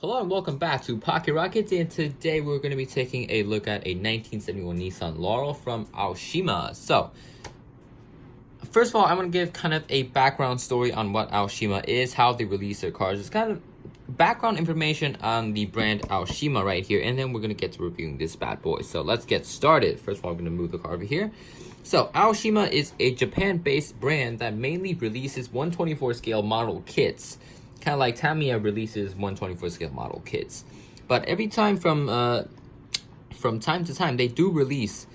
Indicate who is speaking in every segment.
Speaker 1: Hello and welcome back to Pocket Rockets, and today we're going to be taking a look at a 1971 Nissan Laurel from Aoshima. So, first of all, I'm going to give kind of a background story on what Aoshima is, how they release their cars. It's kind of background information on the brand Aoshima right here, and then we're going to get to reviewing this bad boy. So let's get started. First of all, I'm going to move the car over here. So Aoshima is a Japan-based brand that mainly releases 124 scale model kits. Kind of like Tamiya releases 124 scale model kits, but every time from time to time they do release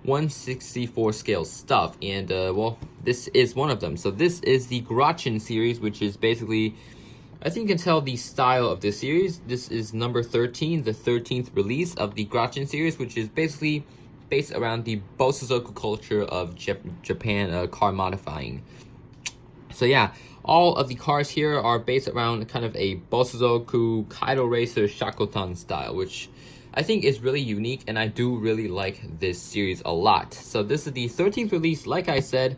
Speaker 1: 164 scale stuff, and well, this is one of them. So this is the Grachan series, which is basically, I think you can tell the style of this series. This is number 13, the 13th release of the Grachan series, which is basically based around the Bosozoku culture of Japan car modifying. So yeah, all of the cars here are based around kind of a Bosozoku Kaido Racer Shakotan style, which I think is really unique, and I do really like this series a lot. So this is the 13th release, like I said,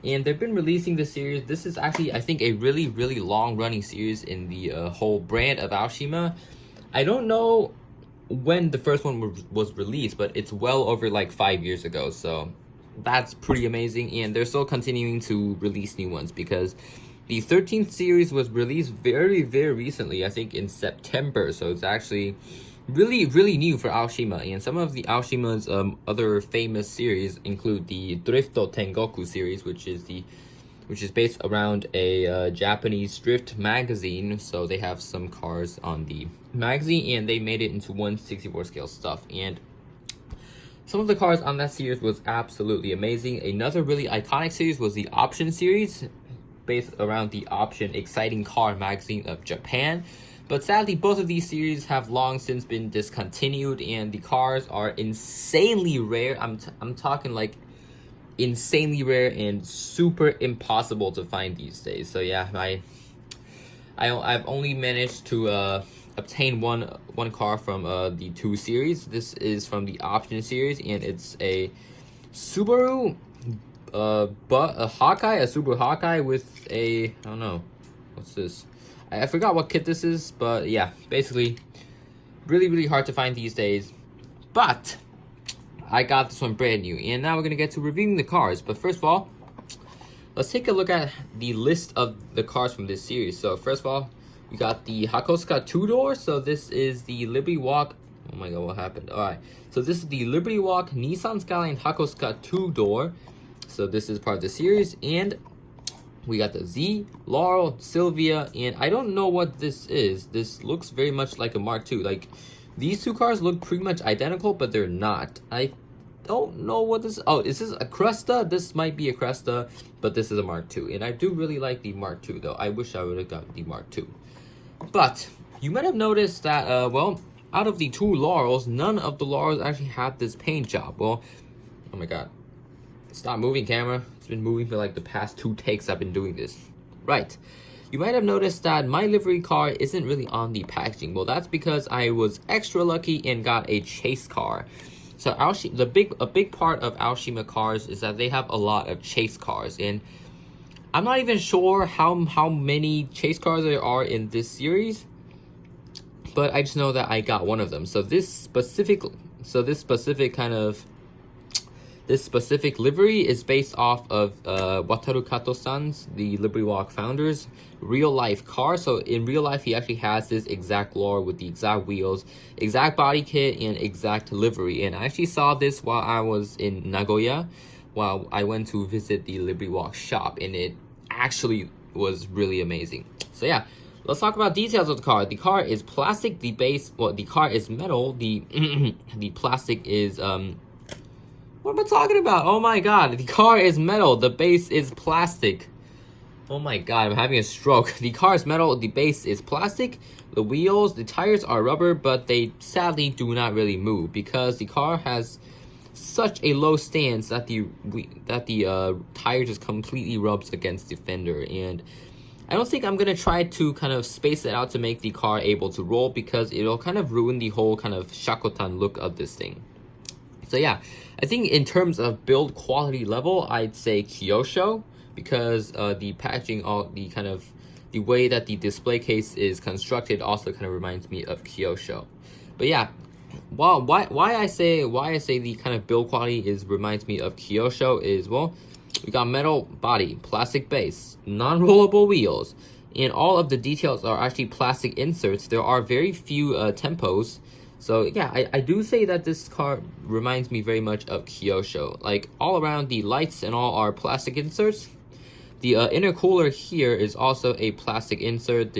Speaker 1: and they've been releasing this series. This is actually, I think, a really long-running series in the whole brand of Aoshima. I don't know when the first one was released, but it's well over like 5 years ago, so that's pretty amazing, and they're still continuing to release new ones because the 13th series was released very recently, I think in September, so it's actually really new for Aoshima. And some of the Aoshima's other famous series include the Drifto Tengoku series, which is based around a Japanese drift magazine. So they have some cars on the magazine, and they made it into 164 scale stuff, and some of the cars on that series was absolutely amazing. Another really iconic series was the Option series, based around the Option Exciting Car magazine of Japan. But sadly, both of these series have long since been discontinued, and the cars are insanely rare. I'm talking like insanely rare and super impossible to find these days. So yeah, I've only managed to obtain one car from the 2 series. This is from the Option series, and it's a Subaru a Subaru Hawkeye with a, I don't know, what's this? I forgot what kit this is, but yeah, basically really hard to find these days. But I got this one brand new, and now we're gonna get to reviewing the cars. But first of all, let's take a look at the list of the cars from this series. So first of all, we got the Hakosuka 2-door. So this is the Liberty Walk. Oh my god, what happened? Alright, so this is the Liberty Walk Nissan Skyline Hakosuka 2-door. So this is part of the series. And we got the Z, Laurel, Sylvia, and I don't know what this is. This looks very much like a Mark II. Like, these two cars look pretty much identical, but they're not. I don't know what this is. Oh, is this a Cresta? This might be a Cresta, but this is a Mark II. And I do really like the Mark II, though. I wish I would have gotten the Mark II. But you might have noticed that, well, out of the 2 Laurels, none of the Laurels actually had this paint job. Well, oh my god. Stop moving, camera. It's been moving for like the past 2 takes I've been doing this. Right. You might have noticed that my livery car isn't really on the packaging. Well, that's because I was extra lucky and got a chase car. So a big part of Aoshima cars is that they have a lot of chase cars, and I'm not even sure how many chase cars there are in this series, but I just know that I got one of them. So this specific livery is based off of Wataru Kato-san's, the Liberty Walk founder's, real life car. So in real life, he actually has this exact Laurel with the exact wheels, exact body kit, and exact livery. And I actually saw this while I was in Nagoya, while I went to visit the Liberty Walk shop, and it actually was really amazing. So yeah, let's talk about details of the car. The car is plastic. The car is metal. The the plastic is what am I talking about? Oh my god, the car is metal, the base is plastic. Oh my god, I'm having a stroke. The car is metal, the base is plastic. The wheels, the tires are rubber, but they sadly do not really move because the car has such a low stance that the tire just completely rubs against the fender. And I don't think I'm gonna try to kind of space it out to make the car able to roll, because it'll kind of ruin the whole kind of Shakotan look of this thing. So yeah, I think in terms of build quality level, I'd say Kyosho, because the packaging, all the kind of the way that the display case is constructed also kind of reminds me of Kyosho. But yeah, well, why I say the kind of build quality reminds me of Kyosho is, well, we got metal body, plastic base, non-rollable wheels, and all of the details are actually plastic inserts. There are very few tempos. So yeah, I do say that this car reminds me very much of Kyosho. Like, all around, the lights and all are plastic inserts. The intercooler here is also a plastic insert.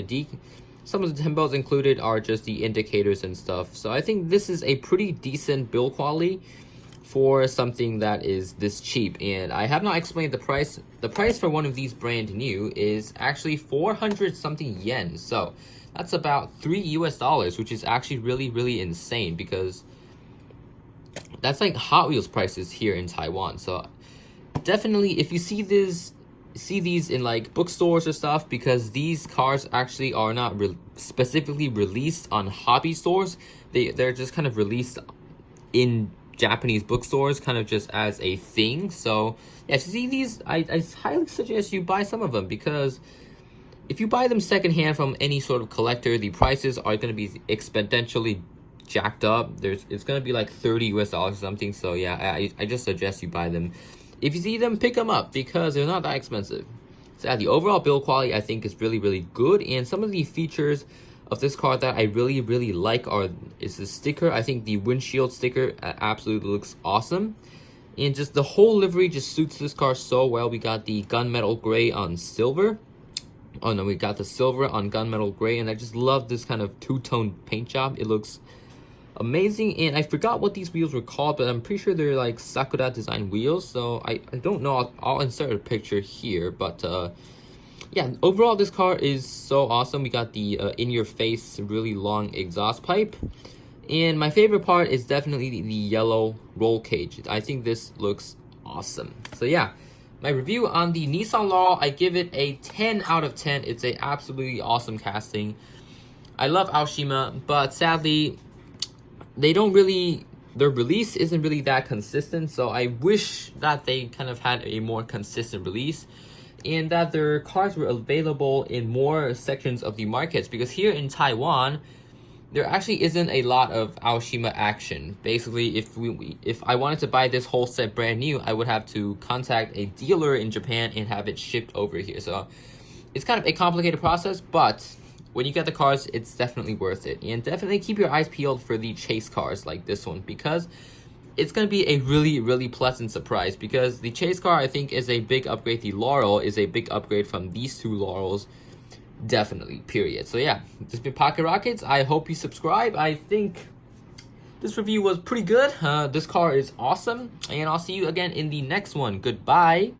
Speaker 1: Some of the tempos included are just the indicators and stuff. So I think this is a pretty decent build quality for something that is this cheap. And I have not explained the price. The price for one of these brand new is actually 400 something yen. So that's about $3 US, which is actually really insane, because that's like Hot Wheels prices here in Taiwan. So definitely, if you see these in like bookstores or stuff, because these cars actually are not specifically released on hobby stores. They're just kind of released in Japanese bookstores, kind of just as a thing. So yeah, to see these, I highly suggest you buy some of them, because if you buy them secondhand from any sort of collector, the prices are going to be exponentially jacked up. It's going to be like $30 US or something. So yeah, I just suggest you buy them. If you see them, pick them up, because they're not that expensive. So yeah, the overall build quality I think is really good, and some of the features of this car that I really like is the sticker. I think the windshield sticker absolutely looks awesome, and just the whole livery just suits this car so well. We got the gunmetal gray on silver. Oh no, we got the silver on gunmetal gray, and I just love this kind of two-tone paint job. It looks amazing. And I forgot what these wheels were called, but I'm pretty sure they're like Sakura design wheels. So I don't know. I'll insert a picture here, but yeah, overall this car is so awesome. We got the in-your-face really long exhaust pipe, and my favorite part is definitely the yellow roll cage. I think this looks awesome. So yeah, my review on the Nissan Laurel, I give it a 10 out of 10. It's a absolutely awesome casting. I love Aoshima, but sadly, their release isn't really that consistent. So I wish that they kind of had a more consistent release, and that their cars were available in more sections of the markets, because here in Taiwan, there actually isn't a lot of Aoshima action. Basically, if I wanted to buy this whole set brand new, I would have to contact a dealer in Japan and have it shipped over here. So it's kind of a complicated process, but when you get the cars, it's definitely worth it. And definitely keep your eyes peeled for the chase cars like this one, because it's going to be a really pleasant surprise, because the chase car I think is a big upgrade. The Laurel is a big upgrade from these two Laurels. Definitely, period. So yeah, this has been Pocket Rockets. I hope you subscribe. I think this review was pretty good. This car is awesome, and I'll see you again in the next one. Goodbye.